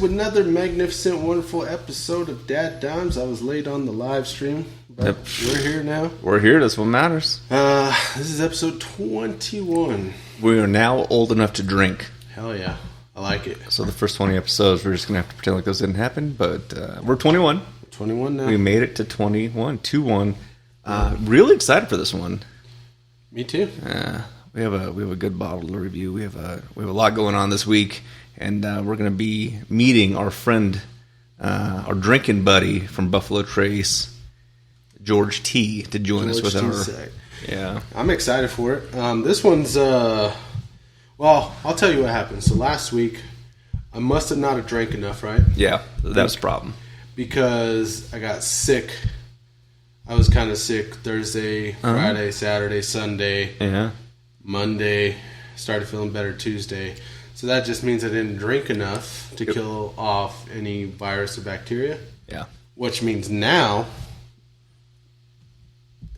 to another magnificent, wonderful episode of DadDimes. I was late on the live stream, but We're here now. We're here. That's what matters. This is episode 21. We are now old enough to drink. Hell yeah. I like it. So the first 20 episodes, we're just going to have to pretend like those didn't happen, but we're 21. We're 21 now. We made it to 21, 2-1. Really excited for this one. Me too. We have a good bottle to review. We have a lot going on this week, and we're going to be meeting our friend, our drinking buddy from Buffalo Trace, George T, to join us with our. Yeah, I'm excited for it. This one's well, I'll tell you what happened. So last week, I must have not have drank enough, right? Yeah, that was the problem. Because I got sick. I was kind of sick Thursday, Friday, Saturday, Sunday. Yeah. Monday, started feeling better Tuesday. So that just means I didn't drink enough to kill off any virus or bacteria. Yeah. Which means now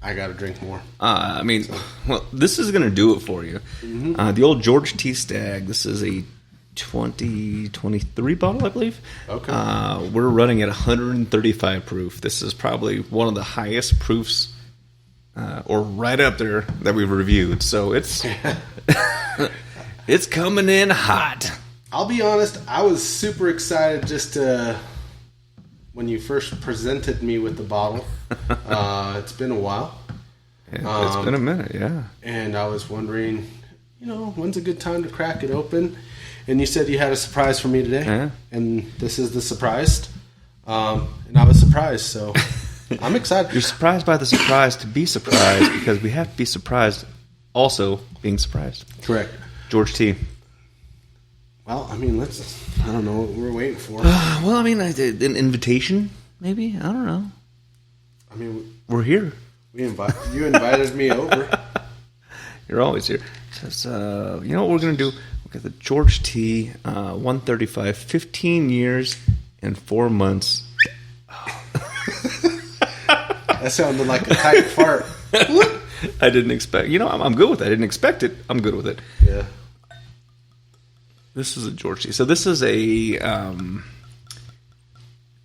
I got to drink more. Well, this is going to do it for you. Mm-hmm. The old George T Stag. This is a 2023 bottle, I believe. Okay. We're running at 135 proof. This is probably one of the highest proofs, or right up there, that we've reviewed. So it's it's coming in hot. I'll be honest, I was super excited just when you first presented me with the bottle. It's been a while. Yeah, it's been a minute, yeah. And I was wondering, when's a good time to crack it open? And you said you had a surprise for me today. Yeah. And this is the surprise. And I was surprised, so I'm excited. You're surprised by the surprise to be surprised, because we have to be surprised also being surprised. Correct. George T. Well, I don't know what we're waiting for. An invitation, maybe? I don't know. We're here. You invited me over. You're always here. So, you know what we're going to do? We've got the George T, 135, 15 years and 4 months. That sounded like a tight fart. I didn't expect. I'm good with it. I didn't expect it. I'm good with it. Yeah. This is a George T. So this is a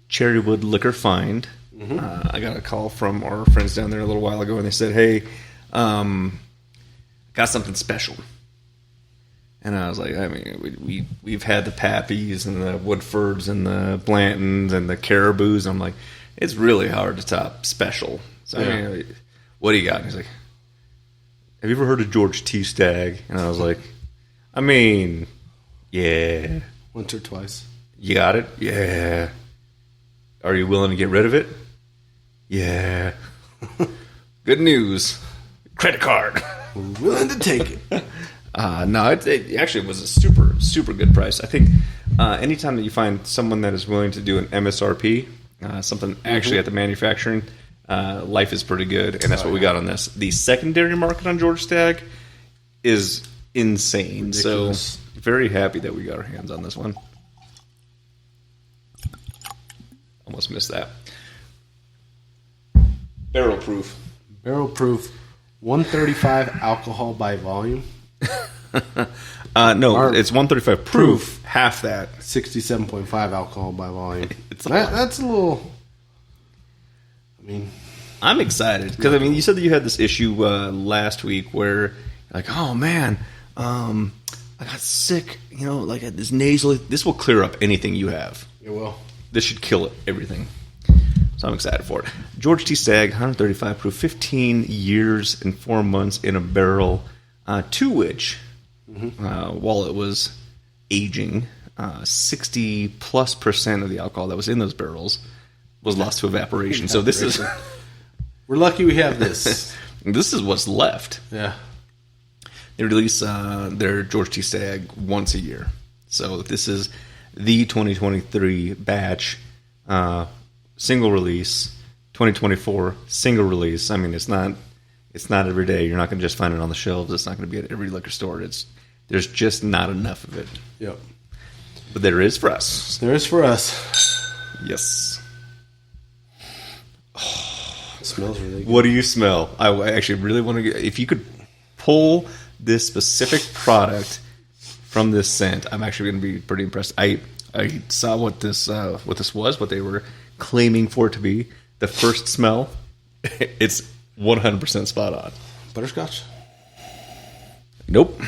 Cherrywood liquor find. Mm-hmm. I got a call from our friends down there a little while ago, and they said, "Hey, got something special." And I was like, we've had the Pappies and the Woodfords and the Blantons and the Caribous. I'm like, it's really hard to top special. So yeah. What do you got? And he's like, have you ever heard of George T Stag? And I was like, yeah. Once or twice. You got it? Yeah. Are you willing to get rid of it? Yeah. Good news. Credit card. We're willing to take it. No, it actually was a super, super good price. I think anytime that you find someone that is willing to do an MSRP, something actually at the manufacturing, life is pretty good, and that's what we got on this. The secondary market on George Stag is insane. Ridiculous. So very happy that we got our hands on this one. Almost missed that. Barrel proof. 135 alcohol by volume. No, it's 135 proof. Half that. 67.5 alcohol by volume. That's a little. I'm excited because you said that you had this issue last week where you're like, oh man, I got sick. Like this nasally. This will clear up anything you have. It will. This should kill it, everything. So I'm excited for it. George T Stag, 135 proof, 15 years and 4 months in a barrel, to which, while it was aging, 60+% of the alcohol that was in those barrels was lost to evaporation. So this is... We're lucky we have this. This is what's left. Yeah. They release their George T Stag once a year. So this is the 2023 batch, single release, 2024 single release. It's not every day. You're not going to just find it on the shelves. It's not going to be at every liquor store. There's just not enough of it. Yep. But there is for us. There is for us. Yes. It smells really good. What do you smell? I actually really want to get... If you could pull this specific product from this scent, I'm actually going to be pretty impressed. I I saw what this was, what they were claiming for it to be. The first smell, it's 100% spot on. Butterscotch? Nope.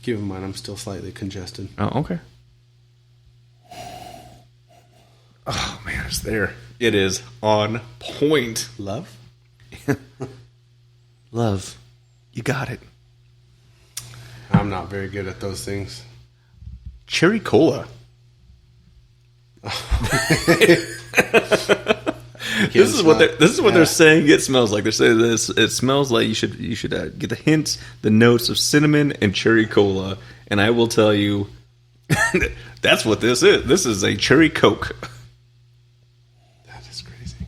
Keep in mind, I'm still slightly congested. Oh, okay. Oh, man, it's there. It is on point. Love? Love. You got it. I'm not very good at those things. Cherry cola. This is what they're saying it smells like. They're saying this. It smells like you should get the hints, the notes of cinnamon and cherry cola. And I will tell you, that's what this is. This is a cherry Coke. That is crazy.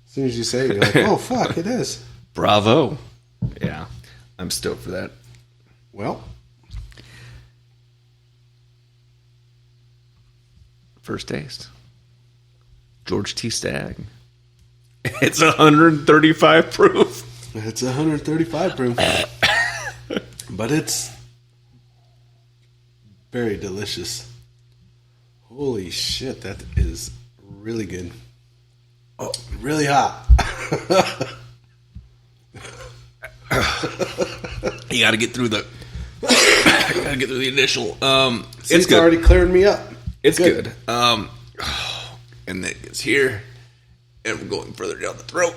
As soon as you say it, you're like, oh, fuck, it is. Bravo. Yeah, I'm stoked for that. Well, first taste. George T. Stagg. It's 135 proof. It's 135 proof. But it's very delicious. Holy shit, that is really good. Oh, really hot. You got to get through the initial. It's already clearing me up. It's good. And then it gets here, and we're going further down the throat.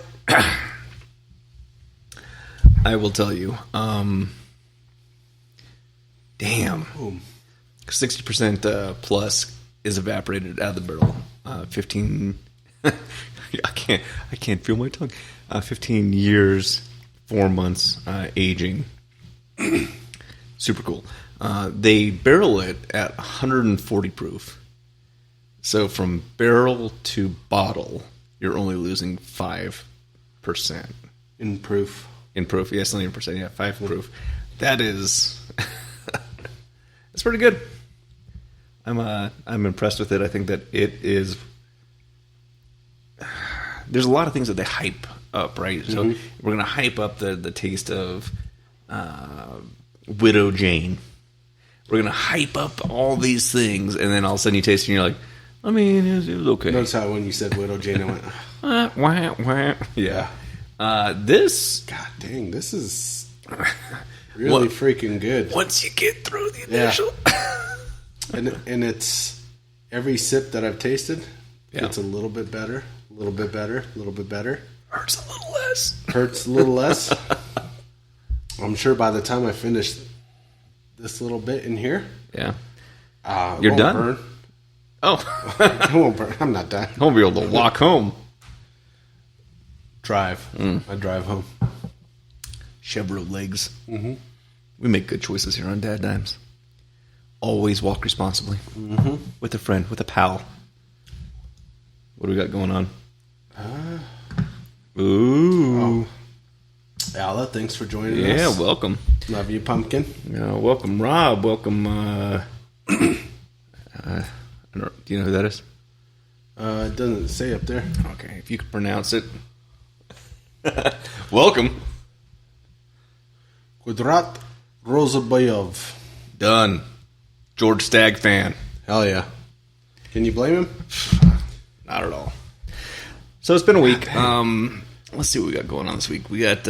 I will tell you. Damn. 60% plus is evaporated out of the barrel. 15. I can't feel my tongue. 15 years, 4 months aging. Super cool. They barrel it at 140 proof. So from barrel to bottle, you're only losing 5%. In proof. In proof, yes, not even percent. Yeah, 5 proof. That is, it's pretty good. I'm impressed with it. I think that it is. There's a lot of things that they hype up, right? So we're gonna hype up the taste of Widow Jane. We're gonna hype up all these things, and then all of a sudden you taste it, and you're like, I mean, it was okay. Notice how when you said Widow Jane, I went, wah. Yeah. This, God dang, this is really freaking good. Once you get through the initial, and it's every sip that I've tasted, it's a little bit better, a little bit better, a little bit better. Hurts a little less. Hurts a little less. I'm sure by the time I finish this little bit in here, you're done. Burn. Oh, I won't burn. I'm not done. I won't be able to walk home. Drive. I drive home. Chevrolet legs. Mm-hmm. We make good choices here on DadDimes. Always walk responsibly. Mm-hmm. With a friend, with a pal. What do we got going on? Ooh. Oh. Alla, thanks for joining us. Yeah, welcome. Love you, Pumpkin. Yeah, welcome, Rob. Welcome, do you know who that is? It doesn't say up there. Okay, if you could pronounce it. Welcome. Kudrat Rozabayov. Done. George Stagg fan. Hell yeah. Can you blame him? Not at all. So it's been a week. Let's see what we got going on this week. We got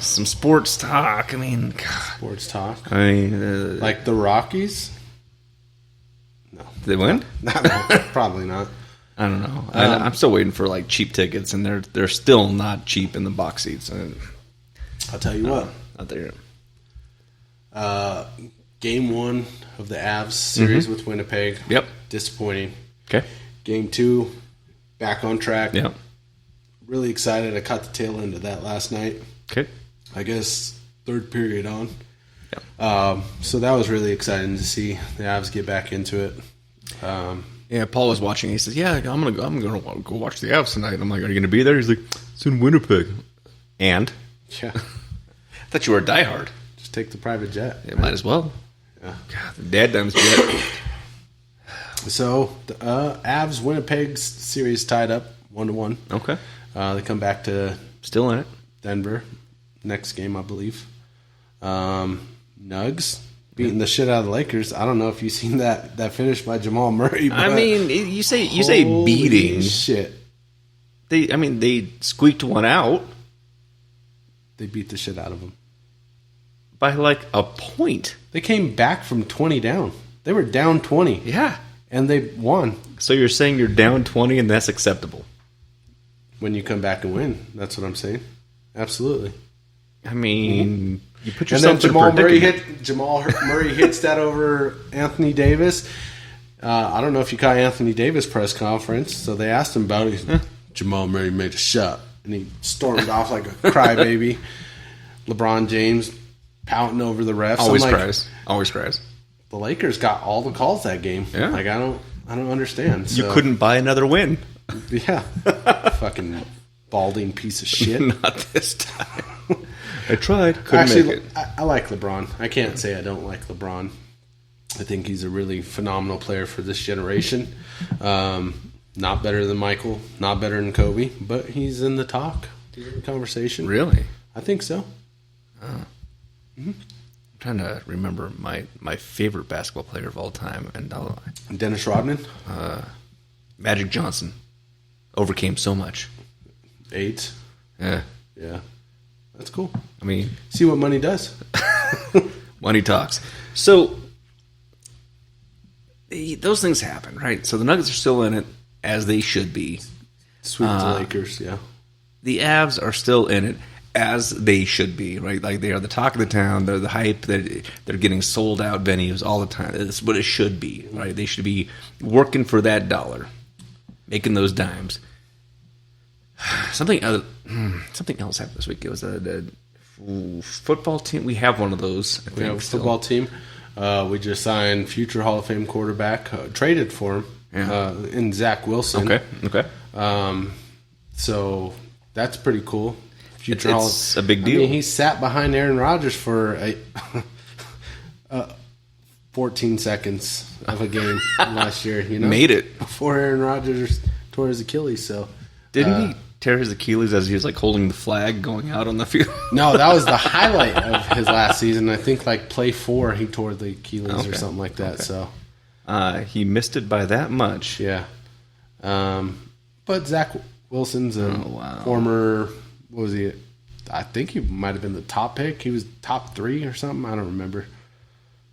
some sports talk. I mean, God. Sports talk? I mean, like the Rockies? No. Did they win? No, probably not. I don't know. I'm still waiting for like cheap tickets, and they're still not cheap in the box seats. I'll tell you what. Out there. Game 1 of the Avs series with Winnipeg. Yep. Disappointing. Okay. Game 2, back on track. Yep. Really excited. I caught the tail end of that last night. Okay. I guess third period on. Yep. So that was really exciting to see the Avs get back into it. Yeah, Paul was watching. He says, "Yeah, I'm gonna go watch the Avs tonight." I'm like, "Are you gonna be there?" He's like, "It's in Winnipeg." And yeah, I thought you were a diehard. Just take the private jet. Yeah, might as well. Yeah. God, the DadDimes jet. So the Avs Winnipeg series tied up 1-1. Okay. They come back to Still in it. Denver next game, I believe. Nugs beating the shit out of the Lakers. I don't know if you've seen that finish by Jamal Murray. But I mean, you say beating. Shit. They squeaked one out. They beat the shit out of them. By like a point. They came back from 20 down. They were down 20. Yeah. And they won. So you're saying you're down 20 and that's acceptable? When you come back and win. That's what I'm saying. Absolutely. I mean, you put and yourself then in a predicament. Jamal Murray hits that over Anthony Davis. I don't know if you caught Anthony Davis' press conference. So they asked him about it. Jamal Murray made a shot. And he stormed off like a crybaby. LeBron James pouting over the refs. Always cries. Always cries. The Lakers got all the calls that game. Yeah. Like I don't understand. So. You couldn't buy another win. Yeah. Fucking balding piece of shit. Not this time. I tried. Couldn't make it. I like LeBron. I can't say I don't like LeBron. I think he's a really phenomenal player for this generation. Not better than Michael. Not better than Kobe. But he's in the talk. He's in the conversation. Really? I think so. Oh. Mm-hmm. I'm trying to remember my favorite basketball player of all time. And Dennis Rodman? Magic Johnson. Overcame so much. AIDS? Yeah. Yeah. That's cool. I mean... See what money does. Money talks. So, those things happen, right? So the Nuggets are still in it, as they should be. Sweep the Lakers, yeah. The Avs are still in it, as they should be, right? Like, they are the talk of the town. They're the hype. They're getting sold out venues all the time. That's what it should be, right? They should be working for that dollar, making those dimes. Something else happened this week. It was a football team. We have one of those. We have a football team. We just signed future Hall of Fame quarterback, traded for him in Zach Wilson. Okay. So that's pretty cool. It's a big deal. I mean, he sat behind Aaron Rodgers for 14 seconds of a game last year. You know, made it before Aaron Rodgers tore his Achilles. So didn't he tear his Achilles as he was like holding the flag going out on the field? No, that was the highlight of his last season. I think like play 4, he tore the Achilles or something like that. So he missed it by that much. Yeah. But Zach Wilson's a former. What was he? I think he might have been the top pick. He was top 3 or something. I don't remember.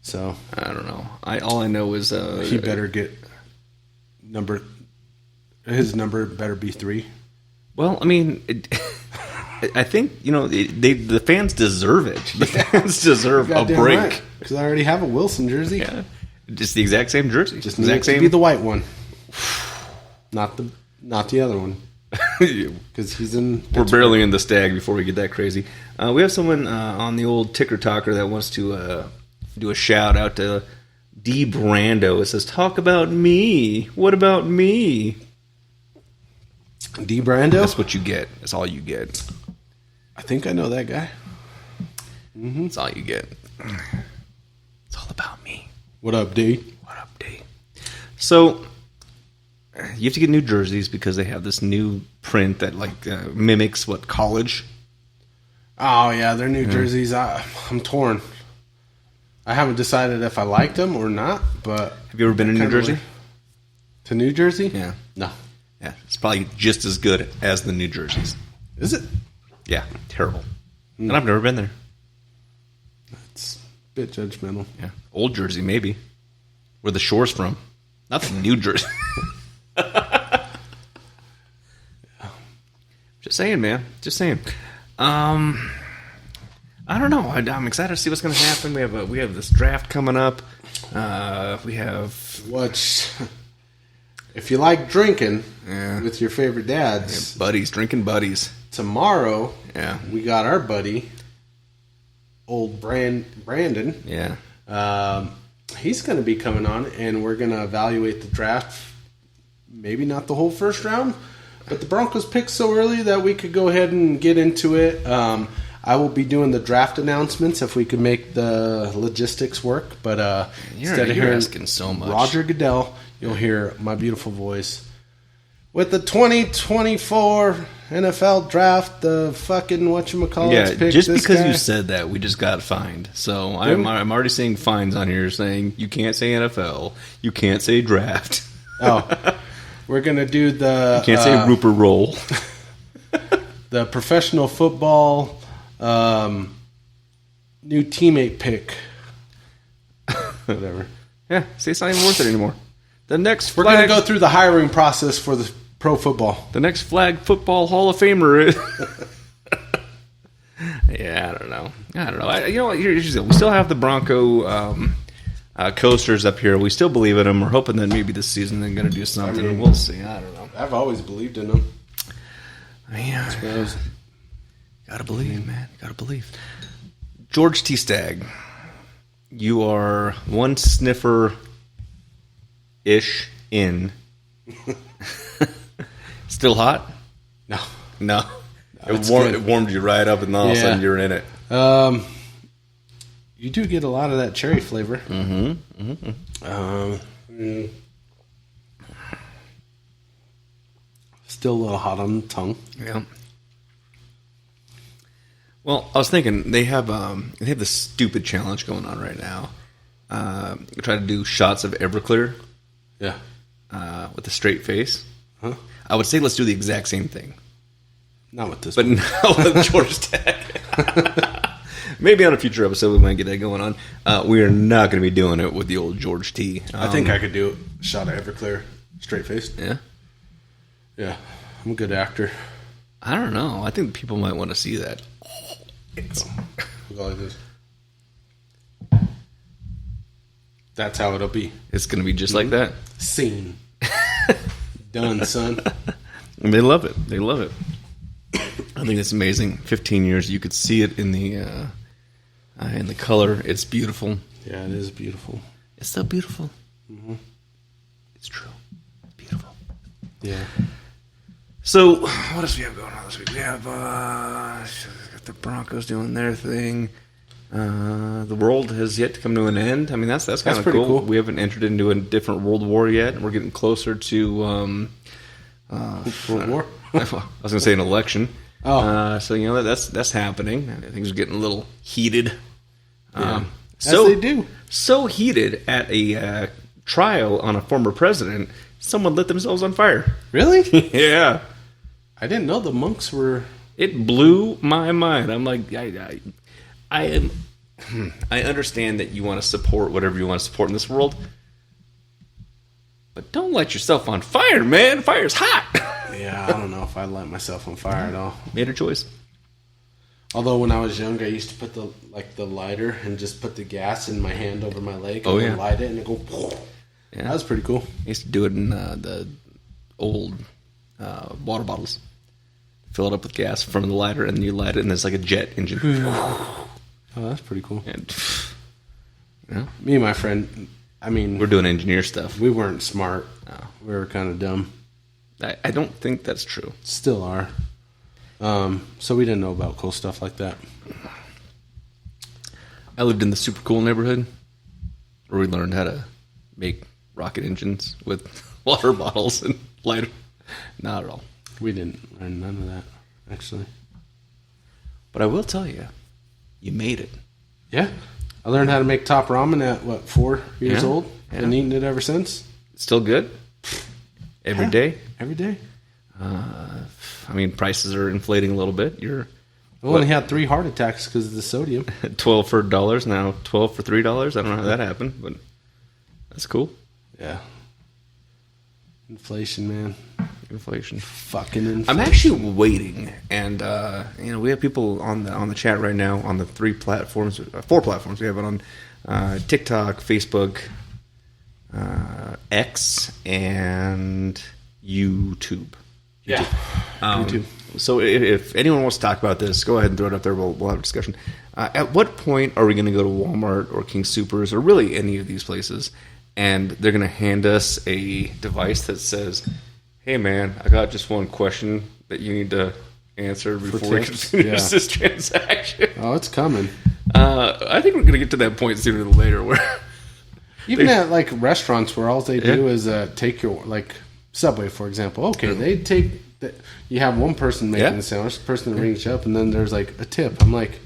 So I don't know. All I know is he better get his number better be 3. Well, I mean, I think the fans deserve it. The fans deserve a break because I already have a Wilson jersey. Yeah, just the exact same jersey. Just needs to be the white one, not the other one. Because he's in. We're barely in the stag before we get that crazy. We have someone on the old Ticker Talker that wants to do a shout out to D Brando. It says, "Talk about me. What about me?" D Brando. That's what you get. That's all you get. I think I know that guy. Mm-hmm. That's all you get. It's all about me. What up, D? What up, D? So you have to get new jerseys because they have this new print that mimics what college. Oh yeah, their new jerseys. I'm torn. I haven't decided if I liked them or not. But have you ever been in New Jersey? To New Jersey? Yeah. No. Yeah, it's probably just as good as the New Jerseys. Is it? Yeah, terrible. And I've never been there. That's a bit judgmental. Yeah, Old Jersey maybe. Where the Shore's from. Not the New Jersey. Just saying, man. Just saying. I don't know. I'm excited to see what's going to happen. We have this draft coming up. We have if you like drinking with your favorite dads, buddies, drinking buddies. Tomorrow, we got our buddy, old Brandon. Yeah. He's going to be coming on, and we're going to evaluate the draft. Maybe not the whole first round, but the Broncos picked so early that we could go ahead and get into it. I will be doing the draft announcements if we could make the logistics work. But instead of hearing asking so much. Roger Goodell, you'll hear my beautiful voice with the 2024 NFL draft, the fucking whatchamacallits pick just this because guy. you said that, we just got fined. So I'm already seeing fines on here saying you can't say NFL, you can't say draft. Oh, we're going to do the... You can't say Rupert Roll. The professional football new teammate pick. Whatever. Yeah, see, it's not even worth it anymore. The next We're going to go through the hiring process for the pro football. The next flag football Hall of Famer. Yeah, I don't know. You know what? Here's the deal. We still have the Bronco coasters up here. We still believe in them. We're hoping that maybe this season they're going to do something. We'll see. I don't know. I've always believed in them. Yeah, gotta believe, man. Gotta believe. George T. Stagg, you are one sniffer-ish in. Still hot? No. It warmed you right up, and then all of a sudden you're in it. You do get a lot of that cherry flavor. Still a little hot on the tongue. Yeah. Well, I was thinking they have this stupid challenge going on right now. Try to do shots of Everclear. Yeah. With a straight face. Huh? I would say let's do the exact same thing. Not with this but one. Not with George Stagg. Maybe on a future episode we might get that going on. We are not going to be doing it with the old George T. I think I could do a shot of Everclear straight faced. Yeah? Yeah. I'm a good actor. I don't know. I think people might want to see that. Go like this. That's how it'll be. It's going to be just like that? Scene. Done, son. And they love it. They love it. I think it's amazing. 15 years, you could see it in the color. It's beautiful. Yeah, it is beautiful. It's so beautiful. Mm-hmm. It's true. It's beautiful. Yeah. So, what else do we have going on this week? We have got the Broncos doing their thing. The world has yet to come to an end. I mean, that's kind of cool. We haven't entered into a different world war yet. We're getting closer to world war. I was going to say an election. Oh, so you know that's happening. Things are getting a little heated. As they do. So heated at a trial on a former president, someone lit themselves on fire. Really? Yeah. I didn't know the monks were. It blew my mind. I'm like, I understand that you want to support whatever you want to support in this world, but don't light yourself on fire, man. Fire's hot. Yeah, I don't know if I'd light myself on fire at all. Made a choice. Although when I was young, I used to put the lighter and just put the gas in my hand over my leg and light it and it go. Yeah. That was pretty cool. I used to do it in the old water bottles. Fill it up with gas from the lighter, and then you light it, and there's like a jet engine. Oh, that's pretty cool. And, you know, me and my friend, I mean... We're doing engineer stuff. We weren't smart. No. We were kind of dumb. I don't think that's true. Still are. So we didn't know about cool stuff like that. I lived in the super cool neighborhood where we learned how to make rocket engines with water bottles and light. Not at all. We didn't learn none of that, actually. But I will tell you, you made it. Yeah. I learned how to make top ramen at, 4 years old? Yeah. Been eating it ever since. Still good? Every day? Every day. I mean, prices are inflating a little bit. I only had 3 heart attacks because of the sodium. 12 for $1, now 12 for $3. I don't know how that happened, but that's cool. Yeah. Inflation, man. Inflation. Fucking inflation. I'm actually waiting, and we have people on the chat right now on the 4 platforms. We have it on TikTok, Facebook, X, and YouTube. Yeah. YouTube. So if anyone wants to talk about this, go ahead and throw it up there. We'll have a discussion. At what point are we going to go to Walmart or King Soopers or really any of these places, and they're going to hand us a device that says, "Hey, man, I got just one question that you need to answer before you finish this transaction." Oh, it's coming. I think we're going to get to that point sooner than later. Where even at like restaurants where all they do is take your Subway, for example. Okay, they take you have one person making the sandwich, the person that rings you up, and then there's like a tip. I'm like,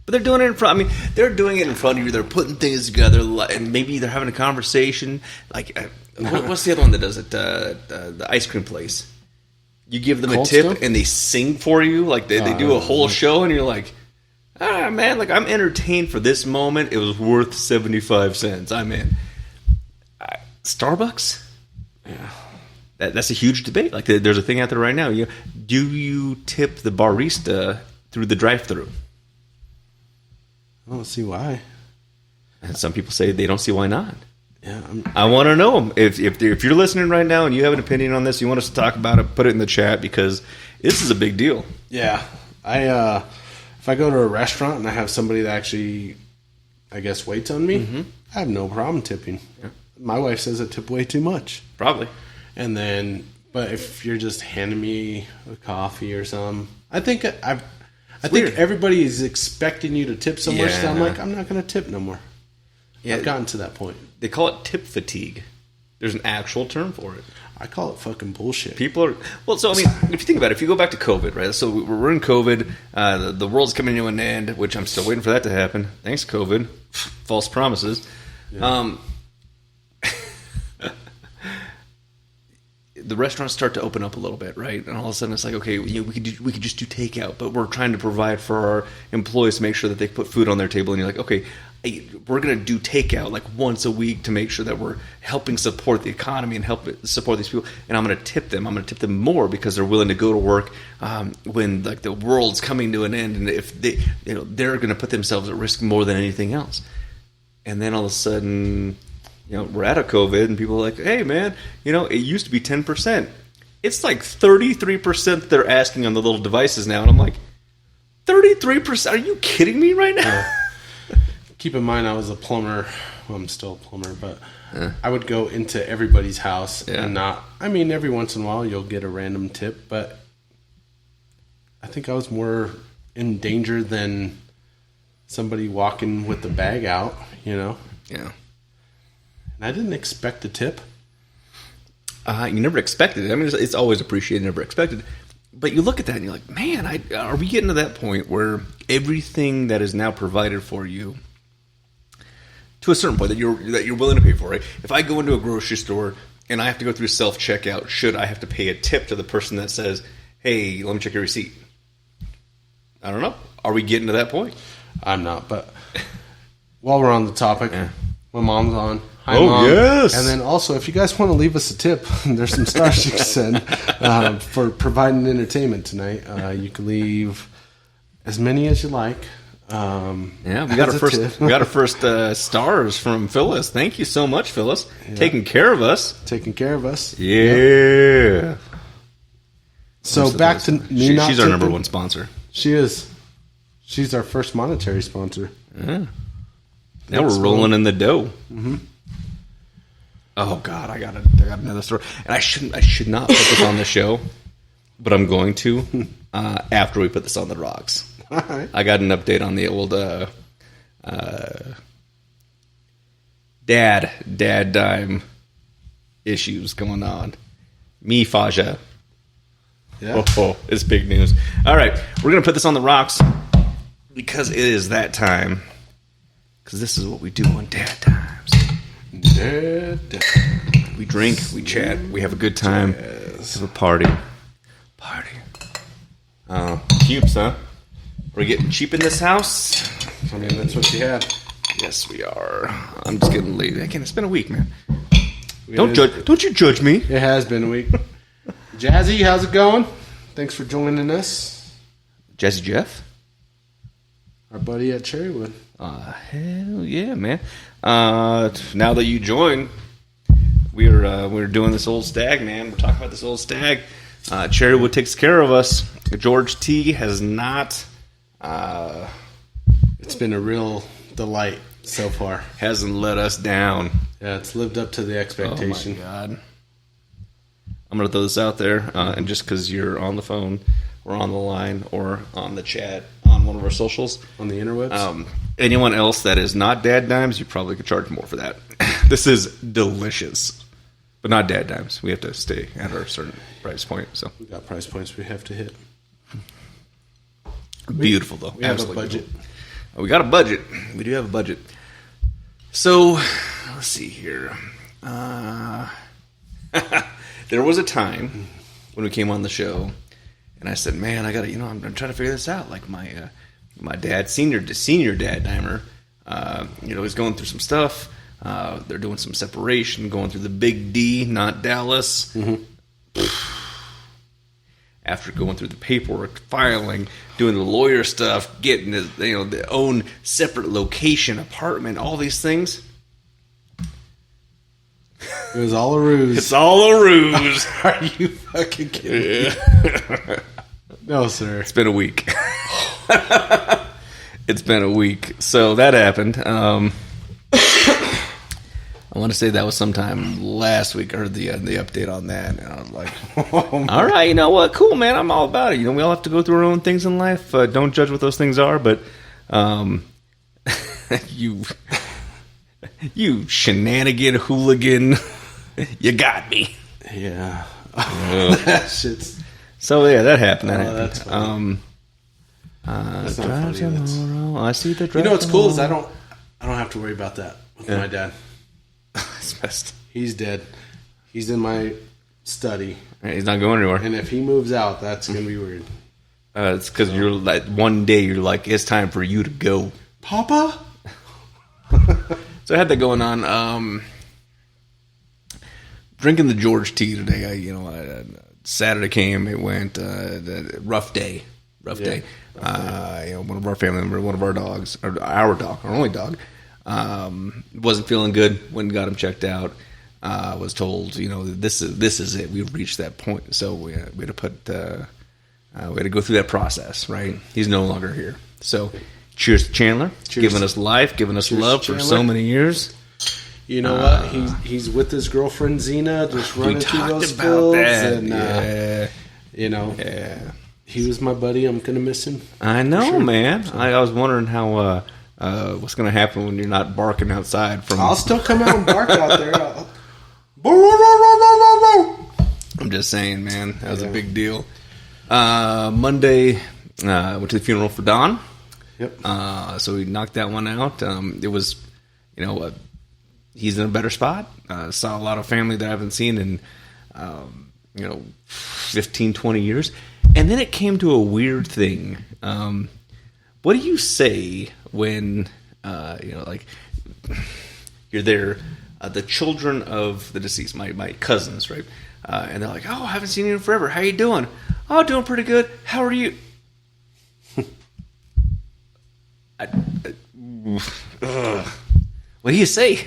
but they're doing it in front. I mean, they're doing it in front of you. They're putting things together, and maybe they're having a conversation. Like, what's the other one that does it? The ice cream place. You give them a tip, and they sing for you. Like they do a whole show, and you're like, man, like I'm entertained for this moment. It was worth 75 cents. I'm in. Starbucks. Yeah. That's a huge debate. Like, there's a thing out there right now. Do you tip the barista through the drive-thru? I don't see why. And some people say they don't see why not. Yeah, I want to know if you're listening right now and you have an opinion on this, you want us to talk about it, put it in the chat because this is a big deal. Yeah, if I go to a restaurant and I have somebody that actually, I guess, waits on me, I have no problem tipping. Yeah. My wife says I tip way too much. Probably. And then, but if you're just handing me a coffee or something, I think everybody is expecting you to tip so much that I'm like, I'm not going to tip no more. Yeah, I've gotten to that point. They call it tip fatigue. There's an actual term for it. I call it fucking bullshit. People are so. I mean, if you think about it, if you go back to COVID, right? So we're in COVID. The world's coming to an end, which I'm still waiting for that to happen. Thanks, COVID. False promises. Yeah. The restaurants start to open up a little bit, right? And all of a sudden, it's like, okay, we could just do takeout, but we're trying to provide for our employees to make sure that they put food on their table. And you're like, okay, we're going to do takeout like once a week to make sure that we're helping support the economy and help support these people. And I'm going to tip them. I'm going to tip them more because they're willing to go to work when like the world's coming to an end, and if they, they're going to put themselves at risk more than anything else. And then all of a sudden, we're out of COVID, and people are like, hey, man, it used to be 10%. It's like 33% they're asking on the little devices now. And I'm like, 33%? Are you kidding me right now? Keep in mind, I was a plumber. Well, I'm still a plumber, but I would go into everybody's house and every once in a while you'll get a random tip, but I think I was more in danger than somebody walking with the bag out, Yeah. And I didn't expect a tip. You never expected it. I mean, it's always appreciated, never expected. But you look at that and you're like, man, are we getting to that point where everything that is now provided for you, to a certain point that you're willing to pay for, right? If I go into a grocery store and I have to go through self-checkout, should I have to pay a tip to the person that says, hey, let me check your receipt? I don't know. Are we getting to that point? I'm not, but while we're on the topic, my mom's on. Hi, Mom. Yes. And then also, if you guys want to leave us a tip, there's some stars you can send for providing entertainment tonight. You can leave as many as you like. We got our first stars from Phyllis. Thank you so much, Phyllis. Yeah. Taking care of us. Yeah. Yep. So back to me. She's our number one sponsor. She is. She's our first monetary sponsor. Yeah. Now we're rolling in the dough. Mm-hmm. Oh God, I got another story, and I should not put this on the show, but I'm going to after we put this on the rocks. All right. I got an update on the old DadDime issues going on. Me Faja. Yeah. Oh, it's big news. All right, we're gonna put this on the rocks because it is that time. Because this is what we do on DadDimes. We drink, we chat, we have a good time. Yes. Have a party. Cubes, huh? We're getting cheap in this house. I mean, that's what you had. Yes, we are. I'm just getting lazy. It's been a week, man. Don't you judge me. It has been a week. Jazzy, how's it going? Thanks for joining us. Jazzy Jeff? Our buddy at Cherrywood. Hell yeah, man. Now that you joined, we're doing this old stag, man. We're talking about this old stag. Cherrywood takes care of us. George T has not. It's been a real delight so far. Hasn't let us down. Yeah, it's lived up to the expectation. Oh my God. I'm gonna throw this out there, and just because you're on the phone, or on the line, or on the chat, on one of our socials, on the interwebs. Anyone else that is not DadDimes, you probably could charge more for that. This is delicious. But not DadDimes. We have to stay at our certain price point. So We got price points we have to hit. beautiful though. We have Absolutely a budget. beautiful. We got a budget. We do have a budget. So let's see here. There was a time when we came on the show, and I said, "Man, I got to, I'm trying to figure this out." Like my dad, senior dad dimer, he's going through some stuff. They're doing some separation, going through the big D, not Dallas. Mm-hmm. After going through the paperwork, filing, doing the lawyer stuff, getting their own separate location, apartment, all these things. It was all a ruse. It's all a ruse. Are you fucking kidding me? No, sir. It's been a week. It's been a week. So that happened. I want to say that was sometime last week. I heard the update on that, and I was like, all right, you know what? Cool, man. I'm all about it. We all have to go through our own things in life. Don't judge what those things are, but you shenanigan hooligan, you got me. Yeah. That shit's... So, yeah, that happened. That's funny. That's not funny. Tomorrow. I see the drive. You know what's cool is I don't have to worry about that with my dad. It's best. He's dead. He's in my study. He's not going anywhere. And if he moves out, that's going to be weird. It's because you're like, one day you're like, it's time for you to go. Papa? So I had that going on. Drinking the George tea today. Saturday came, it went, rough day. Day. One of our family members, one of our dogs, or our dog, our only dog, wasn't feeling good. Went and got him checked out. Was told, this is it. We've reached that point. So we had to we had to go through that process, right? He's no longer here. So cheers to Chandler. Cheers. Giving us life, giving us Cheers love to for Chandler. so many years. You know what? He's with his girlfriend Zena, just running through those about fields. that. And, Yeah. He was my buddy. I'm going to miss him. I know, sure. man. So. I was wondering how what's going to happen when you're not barking outside from. I'll still come out and bark out there. I'm just saying, man. That was a big deal. Monday, went to the funeral for Don. Yep. So we knocked that one out. It was, he's in a better spot. Saw a lot of family that I haven't seen in, 15, 20 years. And then it came to a weird thing. What do you say when, you're there, the children of the deceased, my cousins, right? And they're like, "Oh, I haven't seen you in forever. How you doing?" "Oh, doing pretty good. How are you?" What do you say?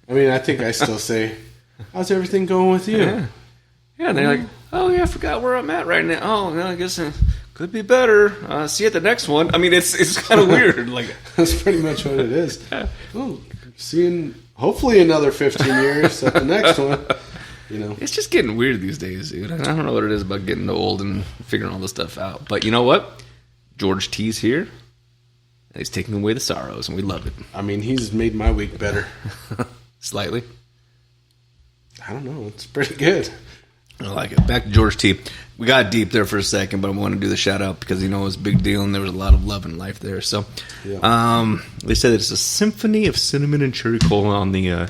I mean, I think I still say, "How's everything going with you?" Yeah, and they're like, "Oh, yeah, I forgot where I'm at right now. Oh, no, I guess could be better. See you at the next one." I mean, it's kind of weird. Like That's pretty much what it is. Oh, seeing hopefully another 15 years at the next one. It's just getting weird these days, dude. I don't know what it is about getting old and figuring all this stuff out. But you know what? George T's here, and he's taking away the sorrows, and we love it. I mean, he's made my week better. Slightly. I don't know. It's pretty good. I like it. Back to George T. We got deep there for a second, but I want to do the shout out because it was a big deal and there was a lot of love and life there. So, they said that it's a symphony of cinnamon and cherry cola on the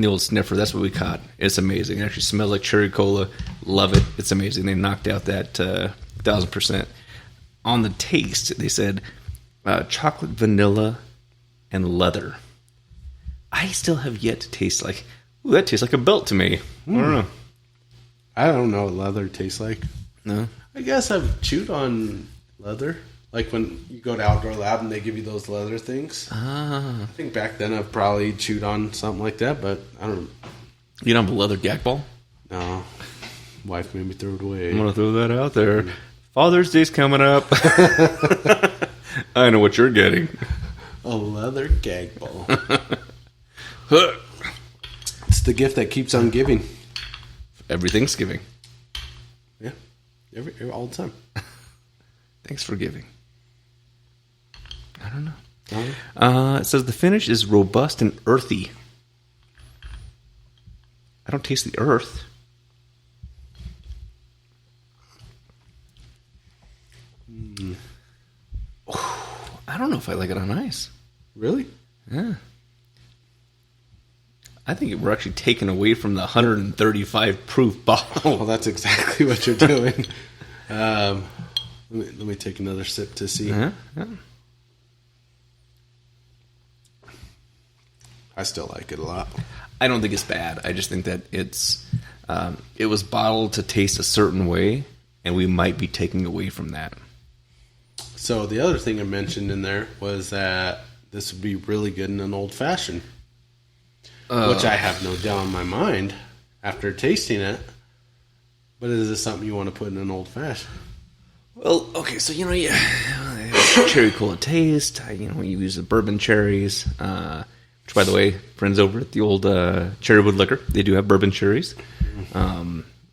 old sniffer. That's what we caught. It's amazing. It actually smells like cherry cola. Love it. It's amazing. They knocked out that 1,000%. On the taste, they said chocolate, vanilla, and leather. I still have yet to taste like. Ooh, that tastes like a belt to me. I don't know. I don't know what leather tastes like. No. I guess I've chewed on leather. Like when you go to Outdoor Lab and they give you those leather things. Ah. I think back then I've probably chewed on something like that, but I don't know. You don't have a leather gag ball? No. Wife made me throw it away. I'm going to throw that out there. Father's Day's coming up. I know what you're getting. A leather gag ball. It's the gift that keeps on giving. Every Thanksgiving. Yeah. All the time. Thanks for giving. I don't know. It says the finish is robust and earthy. I don't taste the earth. I don't know if I like it on ice. Really? Yeah. I think we're actually taken away from the 135 proof bottle. Well, that's exactly what you're doing. Let me take another sip to see. Yeah. I still like it a lot. I don't think it's bad. I just think that it was bottled to taste a certain way, and we might be taking away from that. So the other thing I mentioned in there was that this would be really good in an old fashioned, which I have no doubt in my mind after tasting it. But is this something you want to put in an old fashioned? Well, okay, so cherry cola taste. You use the bourbon cherries. Which, by the way, friends over at the old Cherrywood Liquor, they do have bourbon cherries.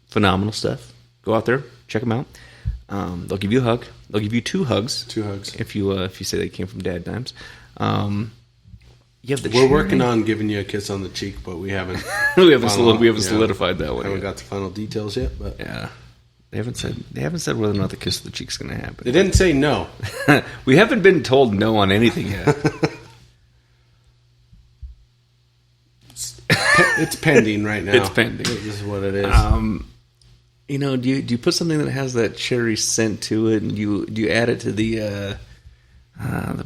Phenomenal stuff. Go out there, check them out. They'll give you a hug. They'll give you 2 hugs. 2 hugs. If you say they came from DadDimes. You have the We're working on giving you a kiss on the cheek, but we haven't. we haven't solidified that one. Haven't yet. got the final details yet, but Yeah, they haven't said whether or not the kiss of the cheek is going to happen. they didn't say no. We haven't been told no on anything yet. It's pending right now. It's pending. This is what it is. Do you put something that has that cherry scent to it, and do you add it to the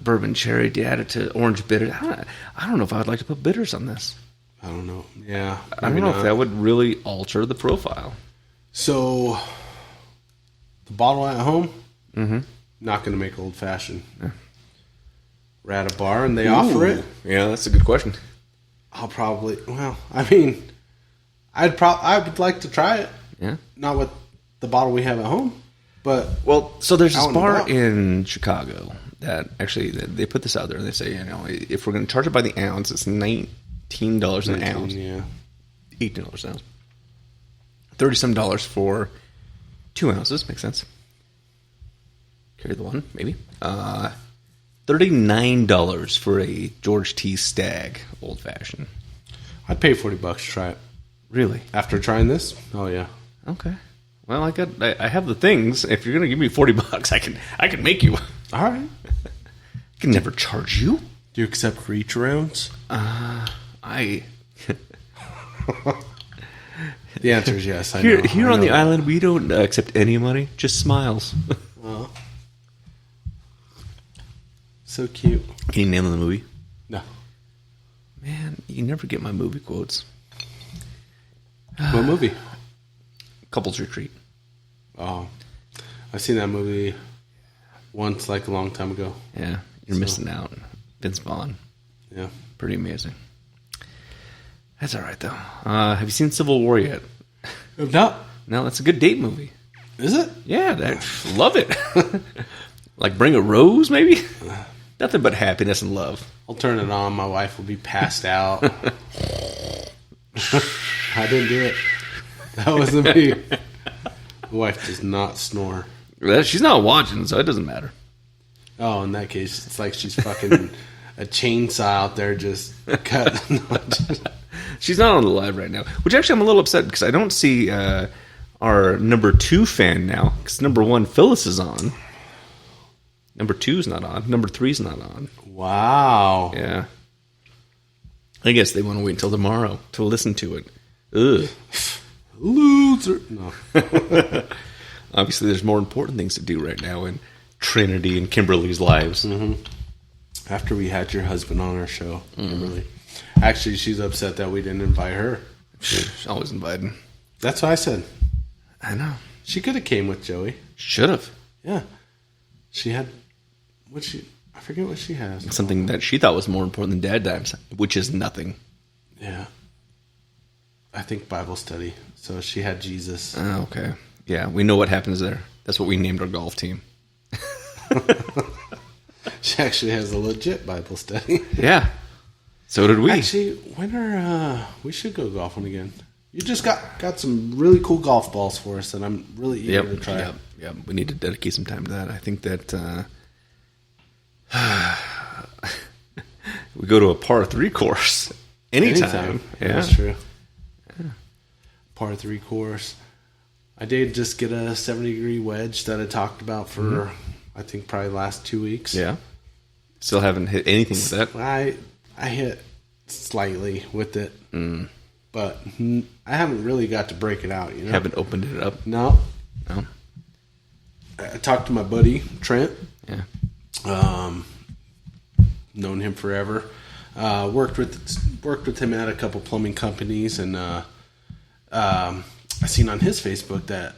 bourbon cherry? Do you add it to orange bitters? I don't know if I would like to put bitters on this. I don't know. Yeah, I don't know if that would really alter the profile. So, the bottle at home, not going to make old fashioned. Yeah. We're at a bar and they offer it. Yeah, that's a good question. I would like to try it. Yeah. Not with the bottle we have at home, but So there's this out and bar about. in Chicago that actually they put this out there and they say, if we're going to charge it by the ounce, it's $19 an ounce. Yeah. $18 an ounce. $30 for 2 ounces. Makes sense. Carry the one, maybe. $39 for a George T. Stagg Old Fashioned. I'd pay $40 to try it. Really? After trying this? Oh yeah. Okay. Well, I have the things. If you're going to give me $40, I can make you. All right. I can never charge you. Do you accept reach arounds? I The answer is yes. I Here know. on the island, we don't accept any money, just smiles. Oh. So cute. Can you name the movie? No. Man, you never get my movie quotes. What movie? Couples Retreat. Oh. I've seen that movie once, like a long time ago. Yeah, you're missing out. Vince Vaughn. Yeah. Pretty amazing. That's all right, though. Have you seen Civil War yet? No. No, that's a good date movie. Is it? Yeah, love it. Like Bring a Rose, maybe? Nothing but happiness and love. I'll turn it on. My wife will be passed out. I didn't do it. That wasn't me. My wife does not snore. She's not watching, so it doesn't matter. Oh, in that case, it's like she's fucking a chainsaw out there just cut. She's not on the live right now, which actually I'm a little upset because I don't see our number 2 fan now. Because number 1, Phyllis, is on. Number 2's not on. Number 3's not on. Wow. Yeah. I guess they want to wait until tomorrow to listen to it. Ugh. Loser. No. Obviously, there's more important things to do right now in Trinity and Kimberly's lives. Mm-hmm. After we had your husband on our show, Kimberly. Actually, she's upset that we didn't invite her. She's always invited. That's what I said. I know. She could have came with Joey. Should have. Yeah. She had... I forget what she has. Something that she thought was more important than DadDimes, which is nothing. Yeah. I think Bible study. So she had Jesus. Okay. Yeah, we know what happens there. That's what we named our golf team. She actually has a legit Bible study. Yeah. So did we. Actually, we should go golfing again. You just got some really cool golf balls for us, and I'm really eager to try. Yep. We need to dedicate some time to that. I think that we go to a par 3 course anytime. Yeah. That's true. par 3 course. I did just get a 70-degree wedge that I talked about for, I think, probably the last 2 weeks. Yeah. Still haven't hit anything with that. I hit slightly with it, but I haven't really got to break it out. Haven't opened it up? No. No. I talked to my buddy, Trent. Yeah. Known him forever. Worked with him at a couple plumbing companies, and I seen on his Facebook that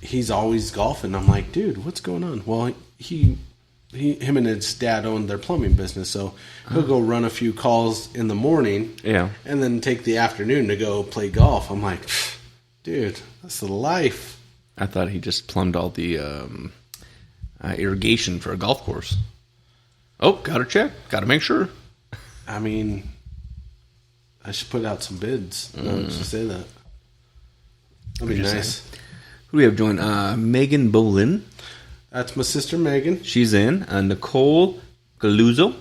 he's always golfing. I'm like, dude, what's going on? Well, him and his dad own their plumbing business, so he'll go run a few calls in the morning, and then take the afternoon to go play golf. I'm like, dude, that's the life. I thought he just plumbed all the irrigation for a golf course. Oh, gotta check. Gotta make sure. I mean, I should put out some bids. Now that you say that. That'd be nice. Who do we have join? Megan Bolin. That's my sister, Megan. She's in. Nicole Galuzzo.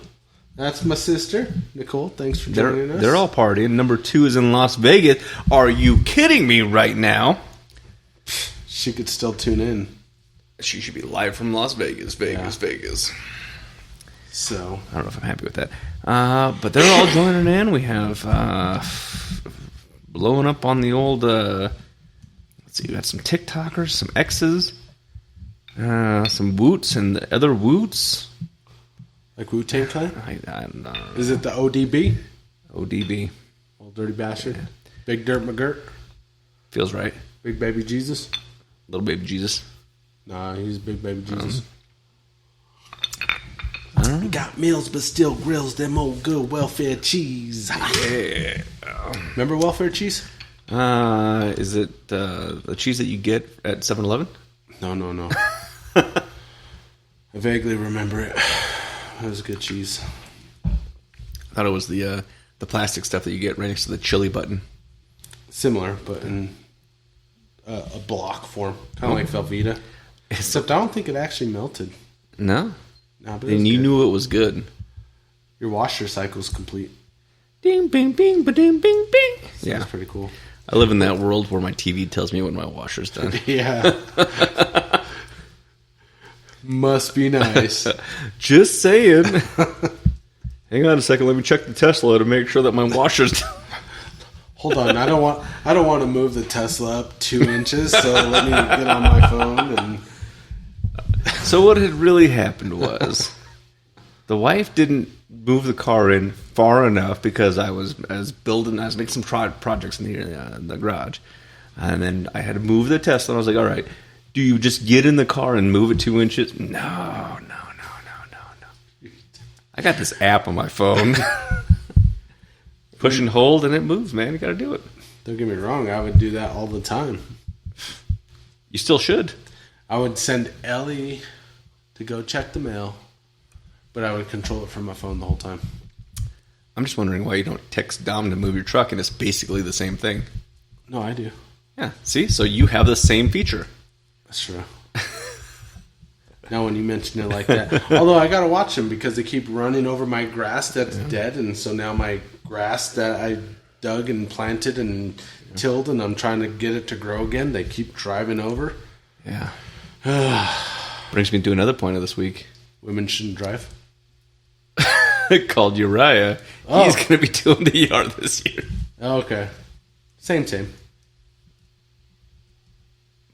That's my sister, Nicole. Thanks for joining us. They're all partying. Number 2 is in Las Vegas. Are you kidding me right now? She could still tune in. She should be live from Las Vegas. Vegas. So I don't know if I'm happy with that. But they're all joining in. We have blowing up on the old... let's see, we got some TikTokers, some X's, some Woots and the other Woots. Like Wu-Tang Clan? I don't know. Is it the ODB? ODB. Old Dirty Bastard? Yeah. Big Dirt McGirt? Feels right. Big Baby Jesus? Little Baby Jesus. Nah, he's Big Baby Jesus. He got meals, but still grills them old good welfare cheese. Yeah. Remember welfare cheese? Is it the cheese that you get at 7-Eleven? No. I vaguely remember it. It was good cheese. I thought it was the plastic stuff that you get right next to the chili button. Similar, but in a block form. Kind of like Velveeta. Except I don't think it actually melted. No? No, but and you knew it was good. Your washer cycle's complete. Ding, bing, bing, ba-ding, bing, bing. So yeah. That's pretty cool. I live in that world where my TV tells me when my washer's done. Yeah. Must be nice. Just saying. Hang on a second. Let me check the Tesla to make sure that my washer's done. Hold on. I don't want to move the Tesla up 2 inches, so let me get on my phone and... So what had really happened was the wife didn't move the car in far enough because I was making some projects in the garage, and then I had to move the Tesla. And I was like, all right, do you just get in the car and move it 2 inches? No. I got this app on my phone. Push and hold and it moves, man. You got to do it. Don't get me wrong. I would do that all the time. You still should. I would send Ellie to go check the mail, but I would control it from my phone the whole time. I'm just wondering why you don't text Dom to move your truck, and it's basically the same thing. No, I do. Yeah, see? So you have the same feature. That's true. Now when you mention it like that. Although I got to watch them because they keep running over my grass that's dead, and so now my grass that I dug and planted and tilled, and I'm trying to get it to grow again, they keep driving over. Yeah. Brings me to another point of this week. Women shouldn't drive. Called Uriah. Oh. He's going to be doing the yard this year. Oh, okay. Same.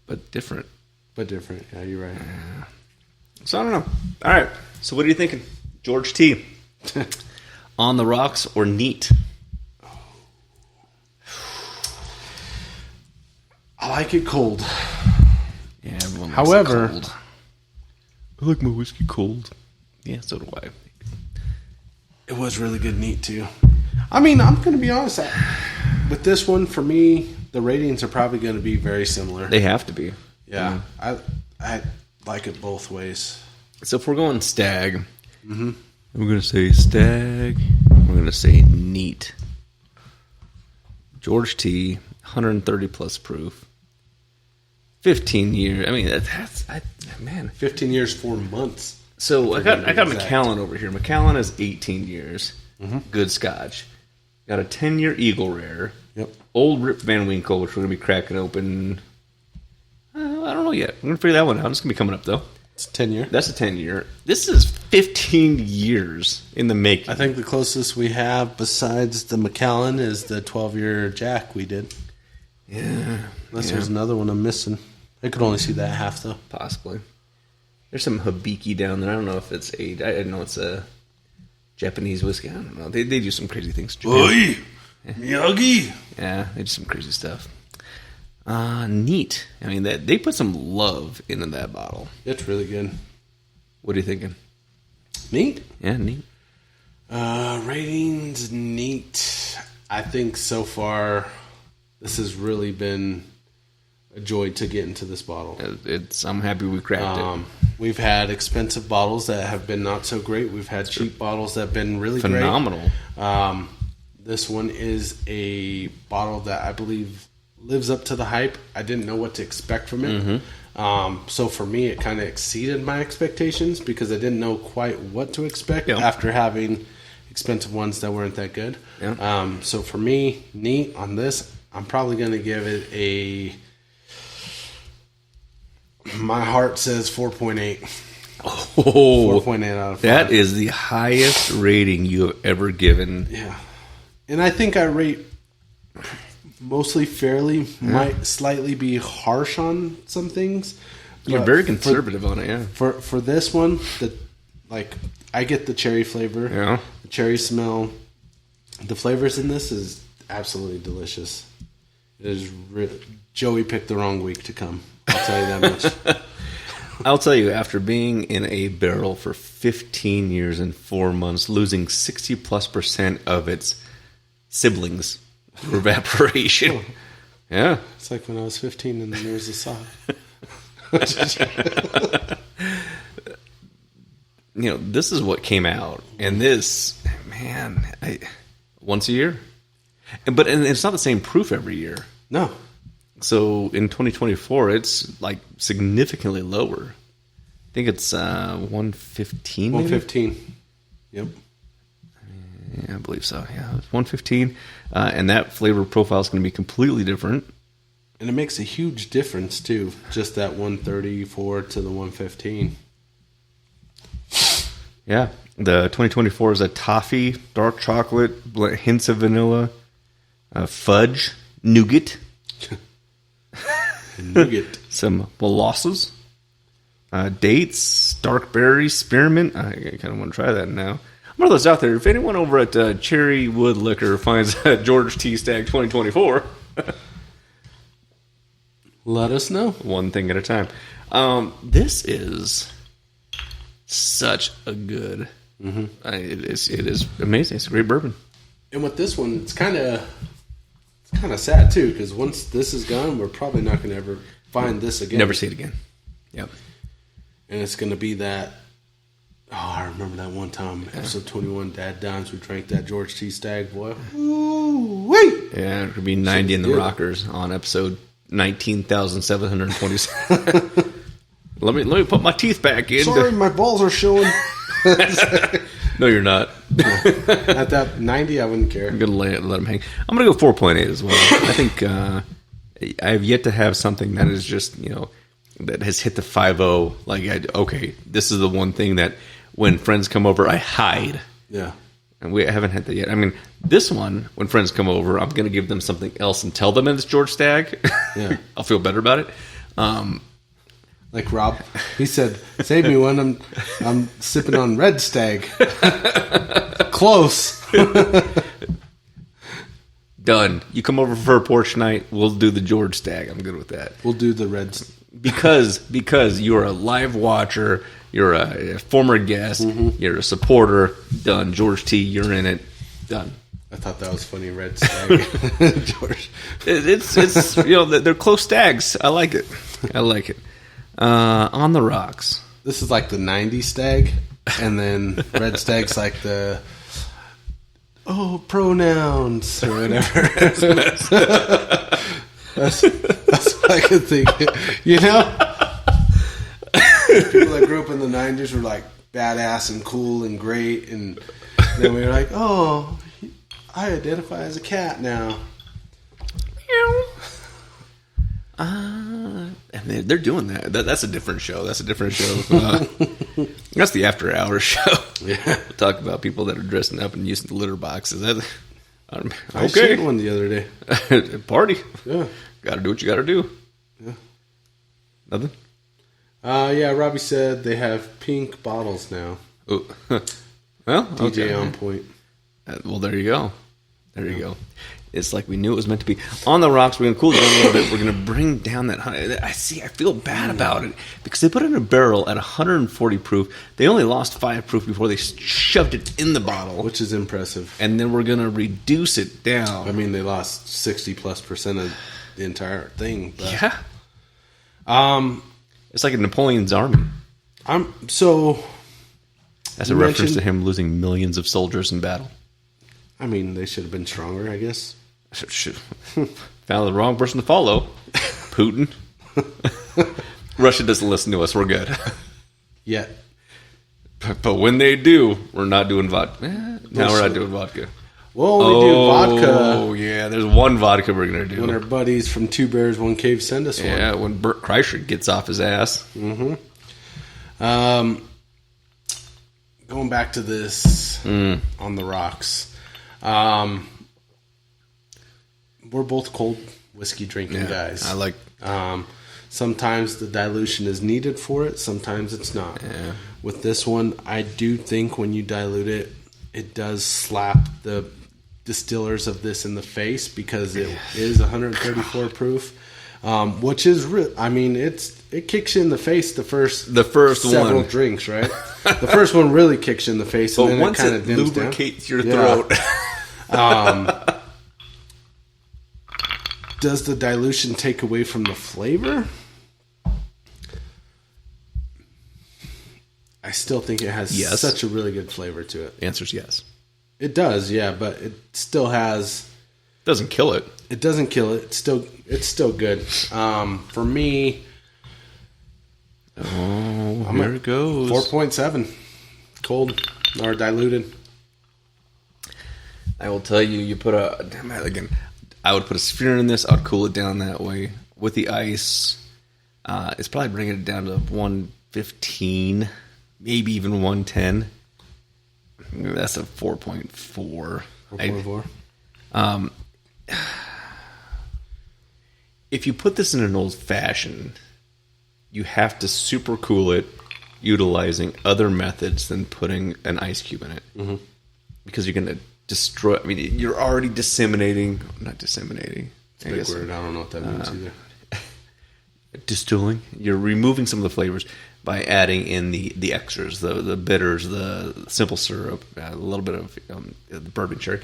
But different. Yeah, you're right. So I don't know. All right. So what are you thinking? George T. On the rocks or neat? I like it cold. Yeah, everyone likes However, it cold. I like my whiskey cold. Yeah, so do I. It was really good neat, too. I mean, I'm going to be honest. With this one, for me, the ratings are probably going to be very similar. They have to be. Yeah. I like it both ways. So if we're going stag, we're going to say stag. We're going to say neat. George T, 130 plus proof. 15 years. I mean, man. 15 years, 4 months. So I got Macallan over here. Macallan is 18 years. Good Scotch. Got a 10-year Eagle Rare. Yep. Old Rip Van Winkle, which we're going to be cracking open. I don't know yet. We're going to figure that one out. It's going to be coming up, though. It's 10-year. That's a 10-year. This is 15 years in the making. I think the closest we have besides the Macallan is the 12-year Jack we did. Yeah. Unless there's another one I'm missing. I could only see that half, though. Possibly. There's some Hibiki down there. I don't know if it's aged. I know it's a Japanese whiskey. I don't know. They do some crazy things. Oi! Miyagi! Yeah, they do some crazy stuff. Neat. I mean, they put some love into that bottle. It's really good. What are you thinking? Neat? Yeah, neat. Ratings, neat. I think so far this has really been a joy to get into this bottle. I'm happy we cracked it. We've had expensive bottles that have been not so great. We've had cheap bottles that have been really phenomenal. Great. This one is a bottle that I believe lives up to the hype. I didn't know what to expect from it. Mm-hmm. So for me, it kind of exceeded my expectations because I didn't know quite what to expect after having expensive ones that weren't that good. Yeah. So for me, neat on this. I'm probably going to give it a... My heart says 4.8. Oh, 4.8 out of 5. That is the highest rating you have ever given. Yeah. And I think I rate mostly fairly. Yeah. Might slightly be harsh on some things. You're very conservative on it, yeah. For this one, I get the cherry flavor. Yeah. The cherry smell. The flavors in this is absolutely delicious. It is Joey picked the wrong week to come. I'll tell you that much. I'll tell you, after being in a barrel for 15 years and 4 months, losing 60+% of its siblings through evaporation. Oh. Yeah. It's like when I was 15 and then there was a sock. This is what came out. And this, man, once a year. But it's not the same proof every year. No. So in 2024, it's like significantly lower. I think it's 115. 115. Yep. Yeah, I believe so. Yeah, it's 115, and that flavor profile is going to be completely different. And it makes a huge difference too. Just that 134 to the 115. Yeah, the 2024 is a toffee, dark chocolate, hints of vanilla, fudge, nougat. Nougat. Some molasses, dates, dark berries, spearmint. I kind of want to try that now. I'm one of those out there. If anyone over at Cherry Wood Liquor finds George T. Stagg 2024, let us know. One thing at a time. This is such a good. Mm-hmm. It is amazing. It's a great bourbon. And with this one, it's kind of sad too, because once this is gone, we're probably not going to ever find this again. Never see it again. Yep. And it's going to be that. Oh, I remember that one time, episode 21, DadDimes. We drank that George T. Stagg, boy. Ooh, wait. Yeah, it could be 90 in the Rockers on episode 19,727. Let me put my teeth back in. Sorry, my balls are showing. No, you're not. At that 90, I wouldn't care. I'm going to let them hang. I'm going to go 4.8 as well. I think I have yet to have something that is just, that has hit the 5.0. Like, okay, this is the one thing that when friends come over, I hide. Yeah. And we haven't had that yet. I mean, this one, when friends come over, I'm going to give them something else and tell them it's George Stagg. Yeah. I'll feel better about it. Like Rob, he said, "Save me when I'm sipping on Red Stag." Close. Done. You come over for a porch night, we'll do the George Stagg. I'm good with that. We'll do the Reds because you're a live watcher, you're a former guest, you're a supporter. Done. George T, you're in it. Done. I thought that was funny, Red Stag. George. It's they're close stags. I like it. On the rocks. This is like the 90s Stag, and then Red Stag's like the pronouns or whatever. That's what I could think. People that grew up in the 90s were like badass and cool and great, and then we were like, I identify as a cat now. And they're doing that. That's a different show. That's a different show. That's the after hours show. Yeah. We'll talk about people that are dressing up and using the litter boxes. I seen one the other day. Party. Yeah. Got to do what you got to do. Yeah. Nothing? Yeah, Robbie said they have pink bottles now. Oh. Well, DJ okay. on point. Well, there you go. There you go. It's like we knew it was meant to be. On the rocks, we're going to cool it down a little bit. We're going to bring down that honey. I feel bad about it because they put it in a barrel at 140 proof. They only lost 5 proof before they shoved it in the bottle. Which is impressive. And then we're going to reduce it down. I mean, they lost 60+% of the entire thing. But, yeah. It's like a Napoleon's army. So... That's a reference to him losing millions of soldiers in battle. I mean, they should have been stronger, I guess. Found the wrong person to follow. Putin. Russia doesn't listen to us. We're good. Yet. But when they do, we're not doing vodka. No, we're not doing vodka. Well, we do vodka. Oh, yeah. There's one vodka we're going to do. When our buddies from Two Bears, One Cave send us one. Yeah, when Bert Kreischer gets off his ass. Mm-hmm. Going back to this on the rocks. We're both cold whiskey drinking guys. I like... sometimes the dilution is needed for it. Sometimes it's not. Yeah. With this one, I do think when you dilute it, it does slap the distillers of this in the face because it is 134 proof. Which is I mean, it kicks you in the face the first several one. drinks, right? The first one really kicks you in the face, and but then once it kind of dims lubricates down. your throat. Does the dilution take away from the flavor? I still think it has such a really good flavor to it. The answer's yes. It does, yeah, but it still has... Doesn't kill it. It doesn't kill it. It's still good. For me... Here it goes. 4.7. Cold or diluted. I will tell you, you put I would put a sphere in this. I would cool it down that way. With the ice, it's probably bringing it down to 115, maybe even 110. That's a 4.4. 4.4. If you put this in an old fashioned, you have to super cool it, utilizing other methods than putting an ice cube in it. Mm-hmm. Because you're going to destroy... I mean, you're already disseminating... Not disseminating. It's a big word. I don't know what that means either. Distilling. You're removing some of the flavors by adding in the extras, the bitters, the simple syrup, a little bit of the bourbon cherry.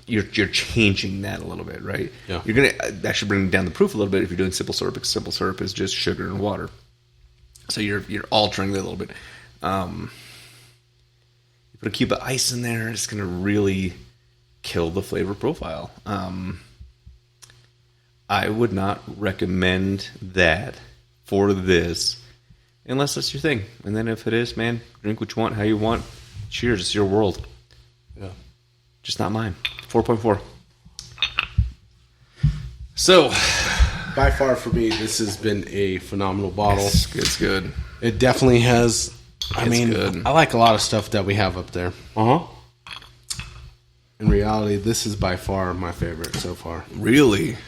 You're changing that a little bit, right? Yeah. You're going to actually bring down the proof a little bit if you're doing simple syrup, because simple syrup is just sugar and water. So you're altering it a little bit. You put a cube of ice in there, it's going to really kill the flavor profile. I would not recommend that for this unless that's your thing. And then if it is, man, drink what you want, how you want. Cheers, it's your world. Yeah. Just not mine. 4.4. So, by far for me, this has been a phenomenal bottle. It's good. It definitely has. I mean, good. I like a lot of stuff that we have up there. Uh-huh. In reality, this is by far my favorite so far. Really?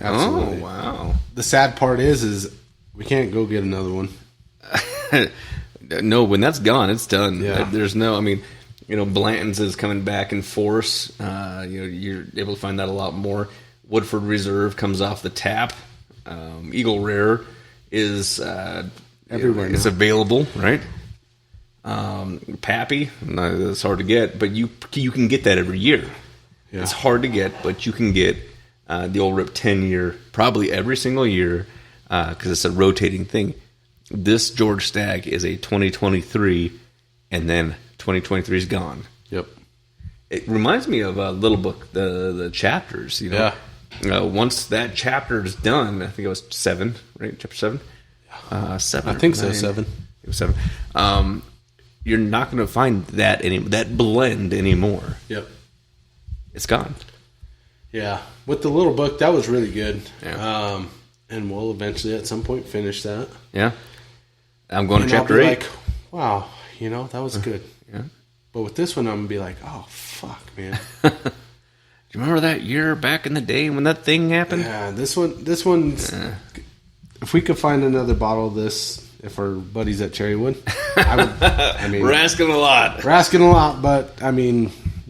Absolutely. Oh, wow. The sad part is we can't go get another one. No, when that's gone, it's done. Yeah. There's no, I mean, Blanton's is coming back in force. You're able to find that a lot more. Woodford Reserve comes off the tap. Eagle Rare is everywhere. It's available, right? Pappy, it's hard to get, but you can get that every year. Yeah. It's hard to get, but you can get the old Rip 10-year probably every single year because it's a rotating thing. This George Stagg is a 2023, and then 2023 is gone. Yep. It reminds me of Little Book, the chapters. Yeah. Once that chapter is done, I think it was 7, right? Chapter 7? 7. I think so, 9. 7. It was 7. You're not going to find that blend anymore. Yep. It's gone. Yeah. With the Little Book, that was really good. Yeah. and we'll eventually at some point finish that. Yeah. I'm going And to chapter 8. like, wow, that was good. Yeah. But with this one, I'm going to be like, oh, fuck, man. Do you remember that year back in the day when that thing happened? Yeah, this one's... If we could find another bottle of this, if our buddies at Cherrywood, We're asking a lot. We're asking a lot, but,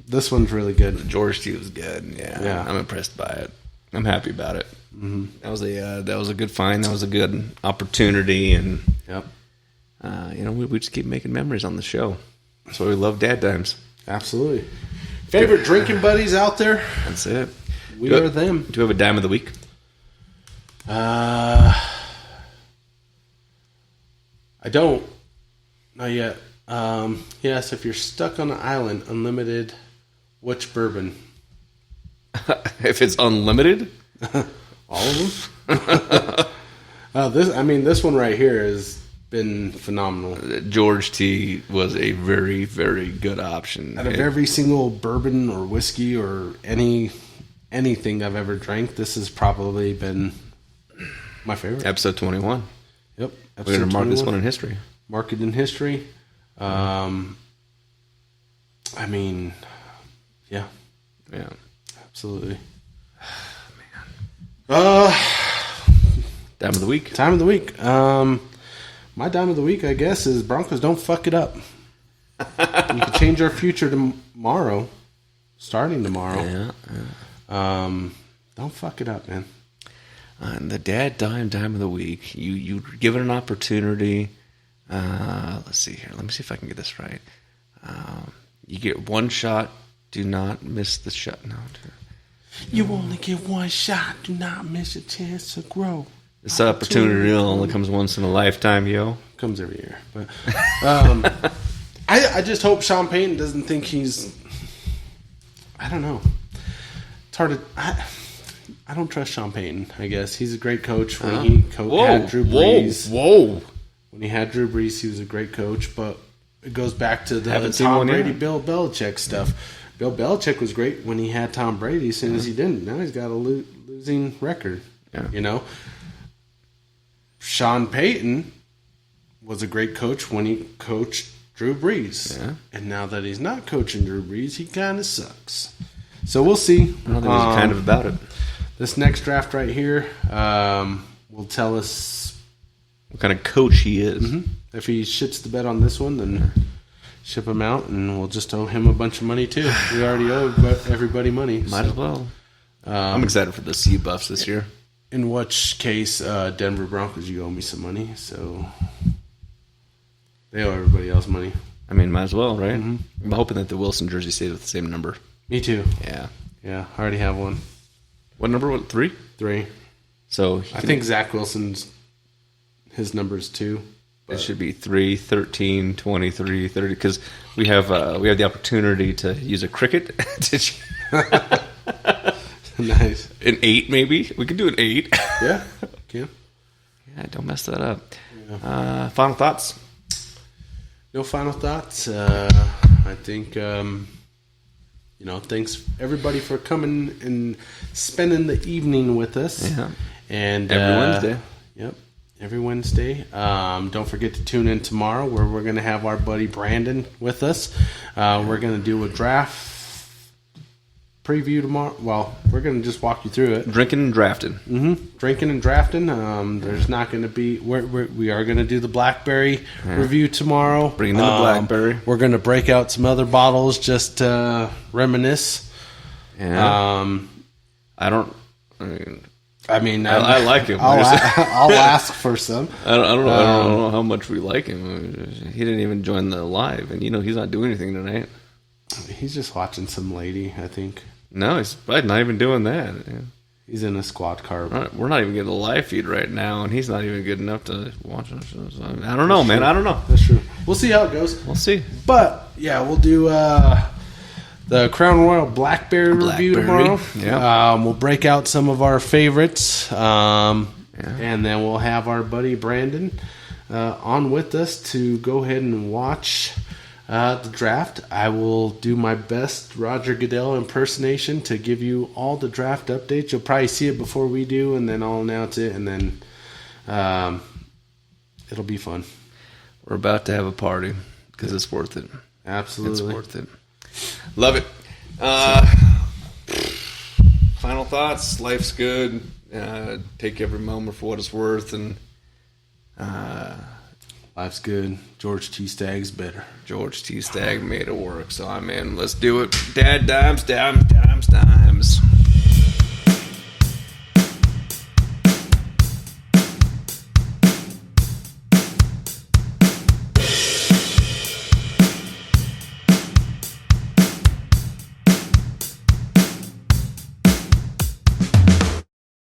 this one's really good. George T was good. Yeah. I'm impressed by it. I'm happy about it. Mm-hmm. That was a good find. That was a good opportunity, and yep. We just keep making memories on the show. That's why we love DadDimes. Absolutely. Favorite drinking buddies out there? That's it. We are them. Do we have a dime of the week? I don't. Not yet. Yes, if you're stuck on an island, unlimited, which bourbon? If it's unlimited? All of them? This one right here has been phenomenal. George T was a very, very good option. Out of every single bourbon or whiskey or anything I've ever drank, this has probably been my favorite. Episode 21. Yep. We're going to mark this one in history. Mark it in history. Yeah. Yeah. Absolutely. Man. Dime of the week. Time of the week. My dime of the week, I guess, is Broncos don't fuck it up. You can change our future tomorrow. Starting tomorrow. Yeah. Don't fuck it up, man. And the dime of the week. You give it an opportunity. Let's see here. Let me see if I can get this right. You get one shot. Do not miss the shot. No. You only get one shot. Do not miss a chance to grow. This opportunity only comes once in a lifetime, yo. Comes every year. But I just hope Sean Payton doesn't think he's... I don't know. It's hard to... I don't trust Sean Payton, I guess. He's a great coach. When he had Drew Brees. Whoa. When he had Drew Brees, he was a great coach. But it goes back to the Haven't seen Tom one Brady, yet. Bill Belichick stuff. Bill Belichick was great when he had Tom Brady. As soon as he didn't, now he's got a losing record. Yeah. Sean Payton was a great coach when he coached Drew Brees. Yeah. And now that he's not coaching Drew Brees, he kind of sucks. So we'll see. I don't think he's kind of about it. This next draft right here will tell us What kind of coach he is. Mm-hmm. If he shits the bed on this one, then ship him out, and we'll just owe him a bunch of money, too. We already owed everybody money. Might as well. I'm excited for the Sea Buffs this year. In which case, Denver Broncos, you owe me some money, so they owe everybody else money. I mean, might as well, right? Mm-hmm. I'm hoping that the Wilson jersey stays with the same number. Me too. Yeah. Yeah, I already have one. What number? 3? 3. So I think Zach Wilson's, his number is 2. It should be 3, 13, 23, 30, because we have the opportunity to use a cricket. Nice. An 8, maybe? We could do an 8. Yeah, can. Yeah, don't mess that up. Yeah. Final thoughts? No final thoughts. I think, thanks everybody for coming and spending the evening with us. Yeah. And every Wednesday. Yep. Every Wednesday. Don't forget to tune in tomorrow where we're going to have our buddy Brandon with us. We're going to do a draft preview tomorrow. Well, we're going to just walk you through it. Drinking and drafting. Mm-hmm. Drinking and drafting. There's not going to be... We are going to do the Blackberry review tomorrow. Bringing in the Blackberry. We're going to break out some other bottles just to reminisce. Yeah. I like him. I'll ask for some. I don't know how much we like him. He didn't even join the live, and he's not doing anything tonight. He's just watching some lady, I think. No, he's probably not even doing that. Yeah. He's in a squad car. We're not even getting a live feed right now, and he's not even good enough to watch us. So, I don't know, man. I don't know. That's true. We'll see how it goes. We'll see. But, yeah, we'll do the Crown Royal Blackberry review tomorrow. Yeah. We'll break out some of our favorites. And then we'll have our buddy Brandon on with us to go ahead and watch the draft. I will do my best Roger Goodell impersonation to give you all the draft updates. You'll probably see it before we do, and then I'll announce it, and then it'll be fun. We're about to have a party because it's worth it. Absolutely. It's worth it. Love it. Final thoughts. Life's good. Take every moment for what it's worth, and life's good. George T. Stagg's better. George T. Stagg made it work. So I'm in. Let's do it. DadDimes, dimes.